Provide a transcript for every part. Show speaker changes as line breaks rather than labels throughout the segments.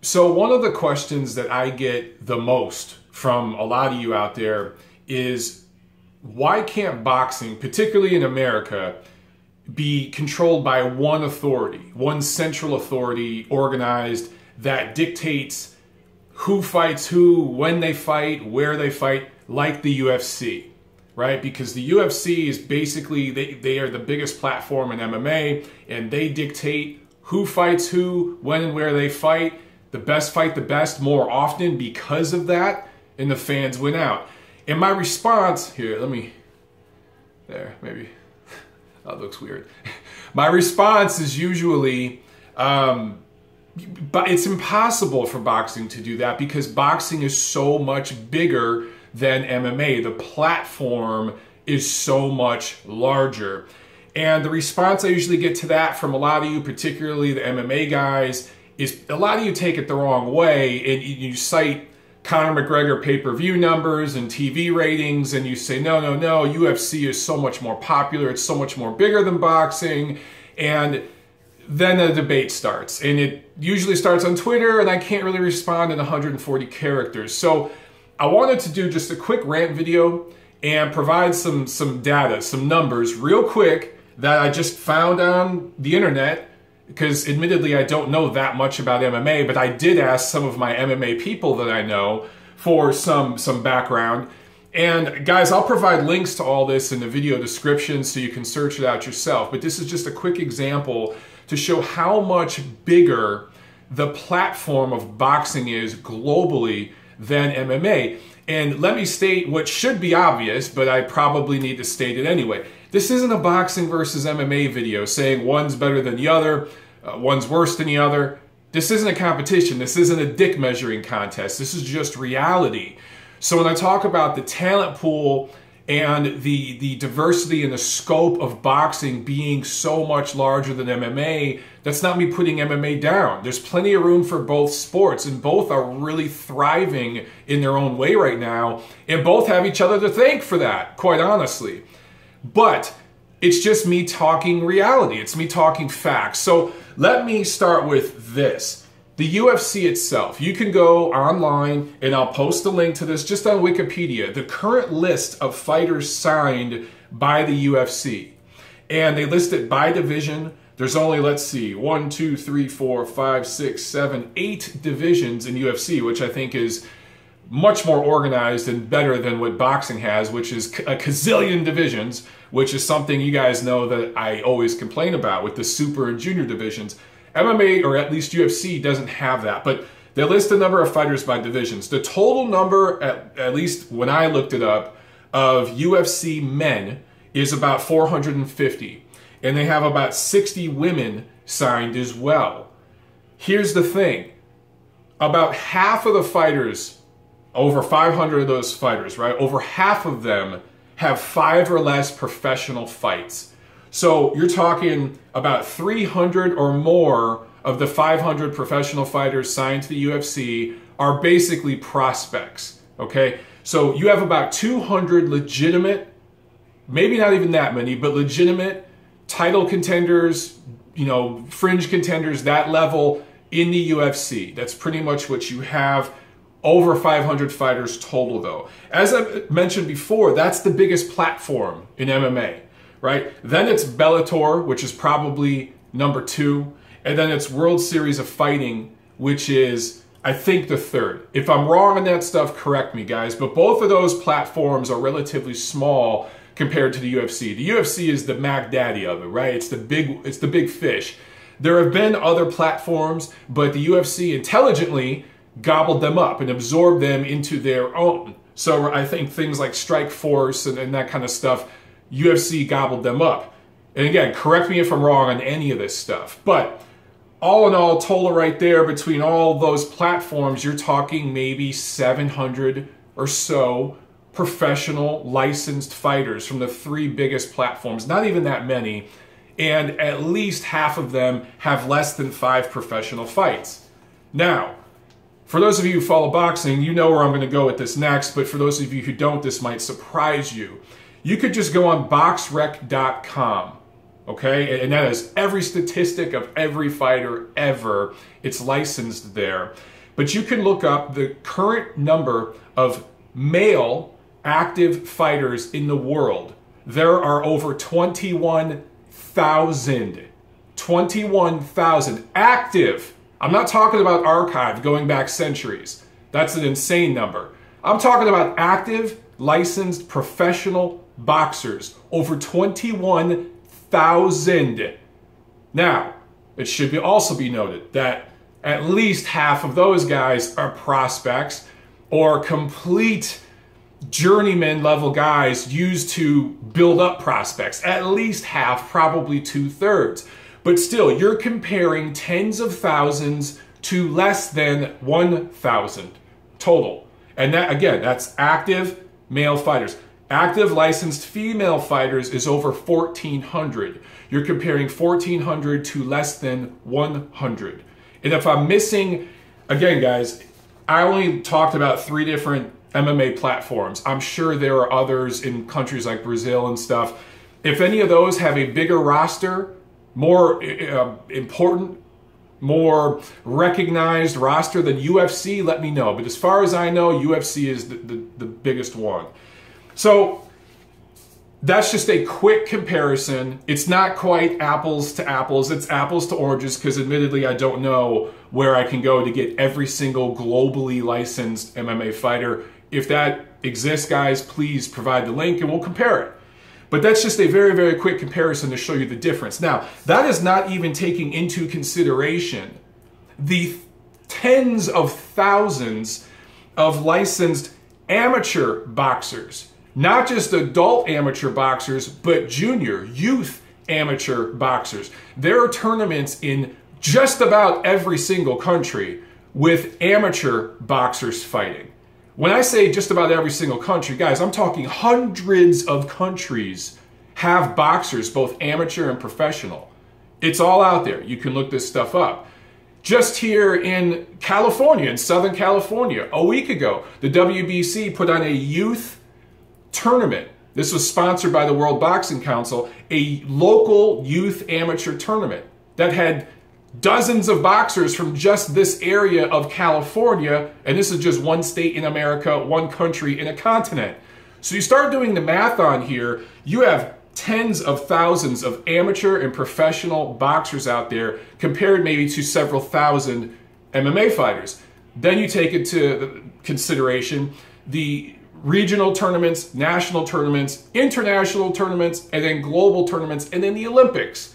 So one of the questions that I get the most from a lot of you out there is, why can't boxing, particularly in America, be controlled by one authority, one central authority, organized, that dictates who fights who, when they fight, where they fight, like the UFC, right? Because the UFC is basically, they are the biggest platform in MMA, and they dictate who fights who, when and where they fight. The best fight the best more often because of that, and the fans win out. And my response, here, there, maybe, that looks weird. My response is usually, but it's impossible for boxing to do that because boxing is so much bigger than MMA. The platform is so much larger. And the response I usually get to that from a lot of you, particularly the MMA guys, is a lot of you take it the wrong way, and you cite Conor McGregor pay-per-view numbers and TV ratings, and you say, no, UFC is so much more popular, it's so much more bigger than boxing, and then the debate starts. And it usually starts on Twitter, and I can't really respond in 140 characters. So I wanted to do just a quick rant video and provide some data, some numbers real quick that I just found on the internet, because admittedly I don't know that much about MMA, but I did ask some of my MMA people that I know for some background. And guys, I'll provide links to all this in the video description so you can search it out yourself. But this is just a quick example to show how much bigger the platform of boxing is globally than MMA. And let me state what should be obvious, but I probably need to state it anyway. This isn't a boxing versus MMA video saying one's better than the other, one's worse than the other. This isn't a competition. This isn't a dick measuring contest. This is just reality. So when I talk about the talent pool and the diversity and the scope of boxing being so much larger than MMA, that's not me putting MMA down. There's plenty of room for both sports, and both are really thriving in their own way right now, and both have each other to thank for that, quite honestly. But it's just me talking reality. It's me talking facts. So let me start with this. The UFC itself, you can go online, and I'll post a link to this just on Wikipedia, the current list of fighters signed by the UFC. And they list it by division. There's only, let's see, 1, 2, 3, 4, 5, 6, 7, 8 divisions in UFC, which I think is much more organized and better than what boxing has, which is a gazillion divisions, which is something you guys know that I always complain about with the super and junior divisions. MMA, or at least UFC, doesn't have that, but they list the number of fighters by divisions. The total number, at least when I looked it up, of UFC men is about 450, and they have about 60 women signed as well. Here's the thing. About half of the fighters, over 500 of those fighters, right, over half of them have 5 or less professional fights. So you're talking about 300 or more of the 500 professional fighters signed to the UFC are basically prospects, okay? So you have about 200 legitimate, maybe not even that many, but legitimate title contenders, you know, fringe contenders, that level in the UFC. That's pretty much what you have. Over 500 fighters total though. As I mentioned before, that's the biggest platform in MMA. Right? Then it's Bellator, which is probably number 2. And then it's World Series of Fighting, which is, I think, the 3rd. If I'm wrong on that stuff, correct me, guys. But both of those platforms are relatively small compared to the UFC. The UFC is the Mac Daddy of it, right? It's the big fish. There have been other platforms, but the UFC intelligently gobbled them up and absorbed them into their own. So I think things like Strikeforce and that kind of stuff, UFC gobbled them up. And again, correct me if I'm wrong on any of this stuff. But all in all, total right there, between all those platforms, you're talking maybe 700 or so professional licensed fighters from the 3 biggest platforms. Not even that many. And at least half of them have less than 5 professional fights. Now, for those of you who follow boxing, you know where I'm going to go with this next. But for those of you who don't, this might surprise you. You could just go on boxrec.com Okay, and that is every statistic of every fighter ever. It's licensed there. But you can look up the current number of male active fighters in the world. There are over 21,000. 21,000 active. I'm not talking about archived going back centuries. That's an insane number. I'm talking about active, licensed, professional boxers. Over 21,000. Now, it should also be noted that at least half of those guys are prospects or complete journeyman level guys used to build up prospects. At least half, probably 2/3. But still, you're comparing tens of thousands to less than 1,000 total. And that, again, that's active male fighters. Active licensed female fighters is over 1,400. You're comparing 1,400 to less than 100. And if I'm missing, again, guys, I only talked about 3 different MMA platforms. I'm sure there are others in countries like Brazil and stuff. If any of those have a bigger roster, more important, more recognized roster than UFC, let me know. But as far as I know, UFC is the biggest one. So that's just a quick comparison. It's not quite apples to apples. It's apples to oranges because admittedly I don't know where I can go to get every single globally licensed MMA fighter. If that exists, guys, please provide the link and we'll compare it. But that's just a very, very quick comparison to show you the difference. Now, that is not even taking into consideration the tens of thousands of licensed amateur boxers. Not just adult amateur boxers, but junior, youth amateur boxers. There are tournaments in just about every single country with amateur boxers fighting. When I say just about every single country, guys, I'm talking hundreds of countries have boxers, both amateur and professional. It's all out there. You can look this stuff up. Just here in California, in Southern California, a week ago, the WBC put on a youth tournament. This was sponsored by the World Boxing Council, a local youth amateur tournament that had dozens of boxers from just this area of California, and this is just one state in America, one country in a continent. So you start doing the math on here, you have tens of thousands of amateur and professional boxers out there compared maybe to several thousand MMA fighters. Then you take into consideration the regional tournaments, national tournaments, international tournaments, and then global tournaments, and then the Olympics.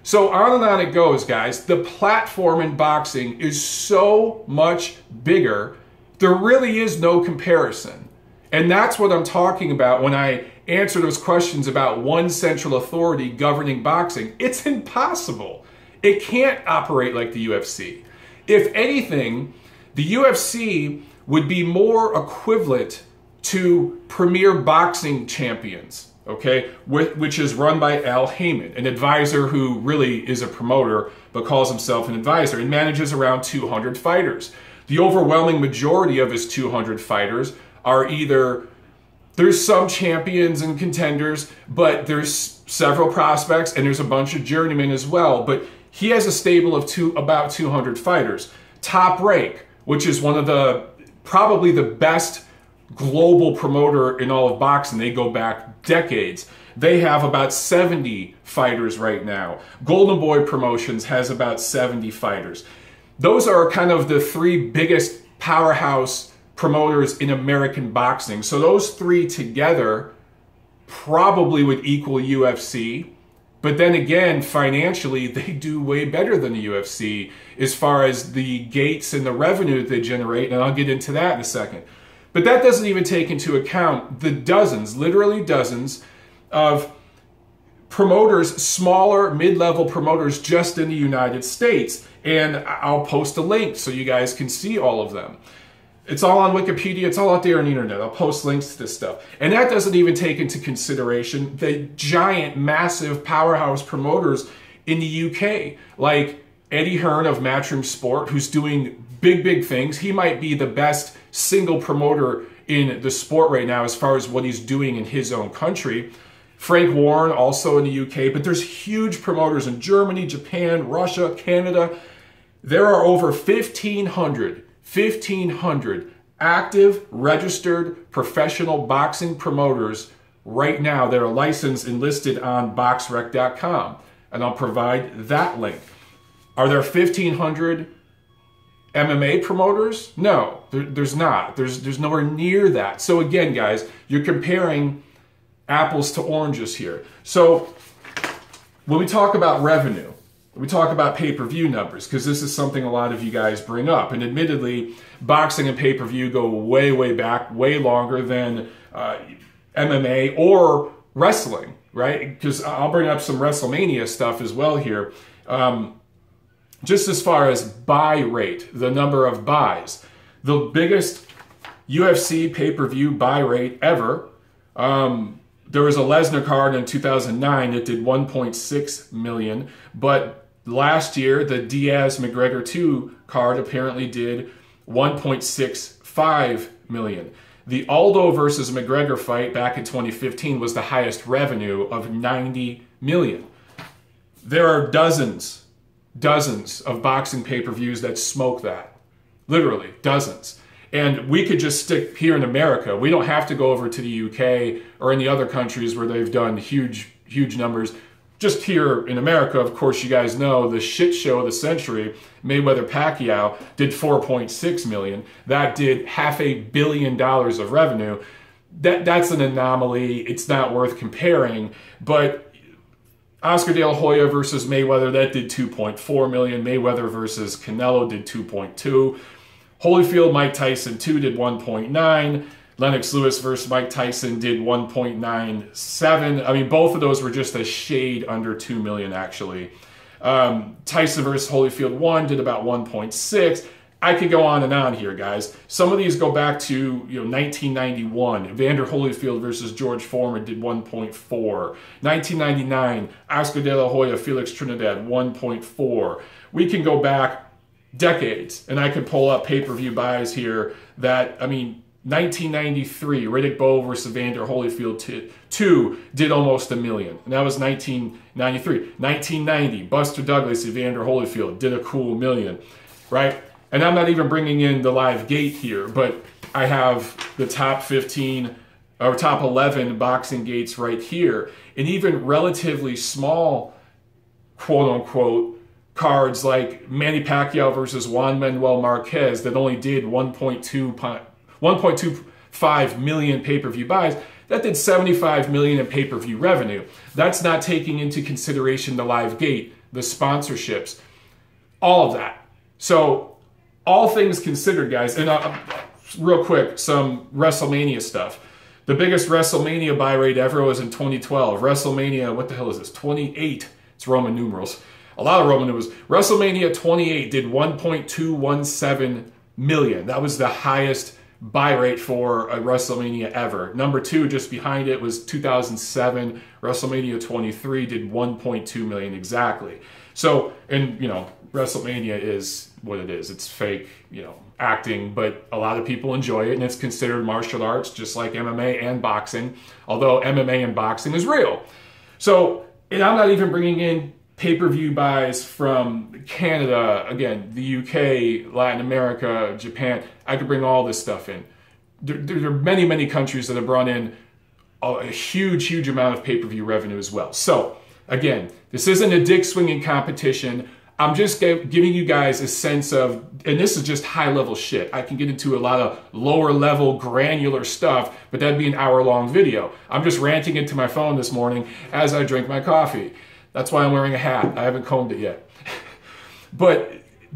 So on and on it goes, guys. The platform in boxing is so much bigger, there really is no comparison. And that's what I'm talking about when I answer those questions about one central authority governing boxing. It's impossible. It can't operate like the UFC. If anything, the UFC would be more equivalent to Premier Boxing Champions, okay, which is run by Al Heyman, an advisor who really is a promoter but calls himself an advisor and manages around 200 fighters. The overwhelming majority of his 200 fighters are either, there's some champions and contenders, but there's several prospects and there's a bunch of journeymen as well. But he has a stable of about 200 fighters. Top Rank, which is one of the, probably the best global promoter in all of boxing. They go back decades. They have about 70 fighters right now. Golden Boy Promotions has about 70 fighters. Those are kind of the 3 biggest powerhouse promoters in American boxing. So those 3 together probably would equal UFC. But then again, financially, they do way better than the UFC as far as the gates and the revenue that they generate. And I'll get into that in a second. But that doesn't even take into account the dozens, literally dozens, of promoters, smaller, mid-level promoters just in the United States. And I'll post a link so you guys can see all of them. It's all on Wikipedia. It's all out there on the internet. I'll post links to this stuff. And that doesn't even take into consideration the giant, massive powerhouse promoters in the UK, like Eddie Hearn of Matchroom Sport, who's doing big, big things. He might be the best single promoter in the sport right now as far as what he's doing in his own country. Frank Warren, also in the UK, but there's huge promoters in Germany, Japan, Russia, Canada. There are over 1,500 active, registered, professional boxing promoters right now that are licensed and listed on boxrec.com. And I'll provide that link. Are there 1,500 MMA promoters? No, there's not. There's nowhere near that. So again, guys, you're comparing apples to oranges here. So when we talk about revenue, we talk about pay-per-view numbers, because this is something a lot of you guys bring up. And admittedly, boxing and pay-per-view go way, way back, way longer than MMA or wrestling, right? Because I'll bring up some WrestleMania stuff as well here. Just as far as buy rate, the number of buys, the biggest UFC pay-per-view buy rate ever, there was a Lesnar card in 2009 that did 1.6 million, but last year the Diaz-McGregor 2 card apparently did 1.65 million. The Aldo versus McGregor fight back in 2015 was the highest revenue of 90 million. There are dozens of boxing pay-per-views that smoke that. Literally, dozens. And we could just stick here in America. We don't have to go over to the UK or any other countries where they've done huge numbers. Just here in America, of course, you guys know the shit show of the century, Mayweather-Pacquiao, did 4.6 million. That did $500 million of revenue. That's an anomaly. It's not worth comparing. But Oscar De La Hoya versus Mayweather, that did 2.4 million. Mayweather versus Canelo did 2.2. Holyfield, Mike Tyson 2 did 1.9. Lennox Lewis versus Mike Tyson did 1.97. I mean, both of those were just a shade under 2 million, actually. Tyson versus Holyfield 1 did about 1.6. I could go on and on here, guys. Some of these go back to 1991. Evander Holyfield versus George Foreman did 1.4. 1999, Oscar De La Hoya, Felix Trinidad, 1.4. We can go back decades, and I could pull up pay-per-view buys here that, I mean, 1993, Riddick Bowe versus Evander Holyfield 2 did almost 1 million. And that was 1993. 1990, Buster Douglas, Evander Holyfield did a cool 1 million, right? And I'm not even bringing in the live gate here, but I have the top 15 or top 11 boxing gates right here. And even relatively small, quote unquote, cards like Manny Pacquiao versus Juan Manuel Marquez that only did 1.25 million pay-per-view buys, that did 75 million in pay-per-view revenue. That's not taking into consideration the live gate, the sponsorships, all of that. So all things considered, guys, and real quick, some WrestleMania stuff. The biggest WrestleMania buy rate ever was in 2012. WrestleMania, what the hell is this? 28. It's Roman numerals. A lot of Roman numerals. WrestleMania 28 did 1.217 million. That was the highest buy rate for a WrestleMania ever. Number 2, just behind it, was 2007. WrestleMania 23 did 1.2 million exactly. So, and WrestleMania is what it is. It's fake, acting, but a lot of people enjoy it, and it's considered martial arts, just like MMA and boxing, although MMA and boxing is real. So, and I'm not even bringing in pay-per-view buys from Canada, again, the UK, Latin America, Japan. I could bring all this stuff in. There are many, many countries that have brought in a huge amount of pay-per-view revenue as well. So, again, this isn't a dick-swinging competition. I'm just giving you guys a sense of, and this is just high-level shit. I can get into a lot of lower-level, granular stuff, but that'd be an hour-long video. I'm just ranting into my phone this morning as I drink my coffee. That's why I'm wearing a hat. I haven't combed it yet. But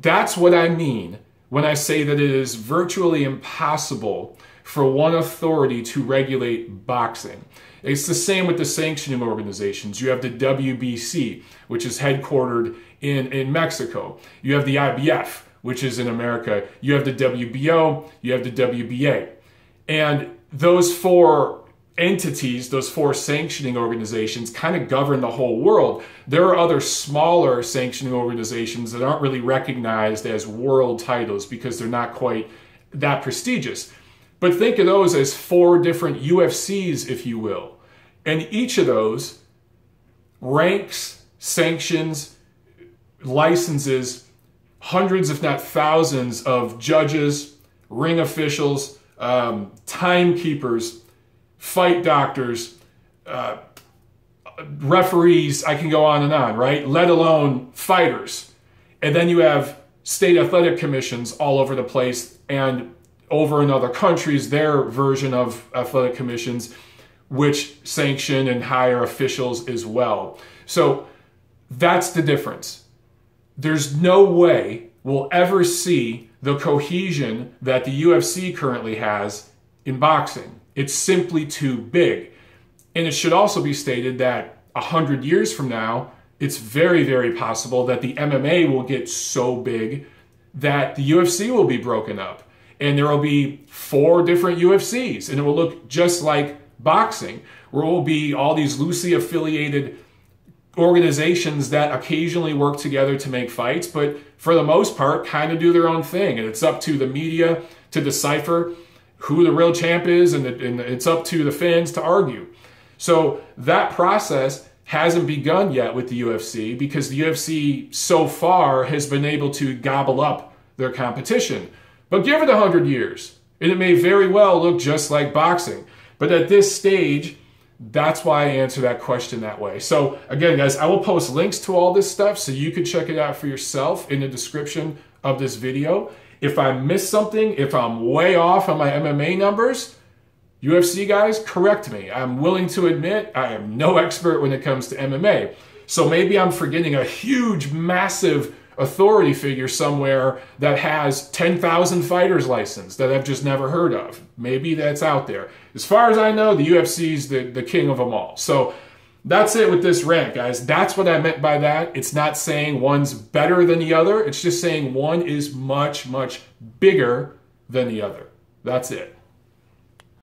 that's what I mean when I say that it is virtually impossible for one authority to regulate boxing. It's the same with the sanctioning organizations. You have the WBC, which is headquartered in Mexico. You have the IBF, which is in America. You have the WBO, you have the WBA. And those 4 entities, those 4 sanctioning organizations, kind of govern the whole world. There are other smaller sanctioning organizations that aren't really recognized as world titles because they're not quite that prestigious. But think of those as 4 different UFCs, if you will. And each of those ranks, sanctions, licenses hundreds, if not thousands, of judges, ring officials, timekeepers, fight doctors, referees, I can go on, right? Let alone fighters. And then you have state athletic commissions all over the place, and over in other countries, their version of athletic commissions, which sanction and hire officials as well. So that's the difference. There's no way we'll ever see the cohesion that the UFC currently has in boxing. It's simply too big. And it should also be stated that 100 years from now, it's very, very possible that the MMA will get so big that the UFC will be broken up. And there will be 4 different UFCs, and it will look just like boxing, where it will be all these loosely affiliated organizations that occasionally work together to make fights, but for the most part kind of do their own thing. And it's up to the media to decipher who the real champ is, and it's up to the fans to argue. So that process hasn't begun yet with the UFC, because the UFC so far has been able to gobble up their competition. But give it 100 years, and it may very well look just like boxing. But at this stage, that's why I answer that question that way. So again, guys, I will post links to all this stuff so you can check it out for yourself in the description of this video. If I miss something, if I'm way off on my MMA numbers, UFC guys, correct me. I'm willing to admit I am no expert when it comes to MMA. So maybe I'm forgetting a huge, massive authority figure somewhere that has 10,000 fighters licensed that I've just never heard of. Maybe that's out there. As far as I know, the UFC is the king of them all. So that's it with this rant, guys. That's what I meant by that. It's not saying one's better than the other. It's just saying one is much, much bigger than the other. That's it.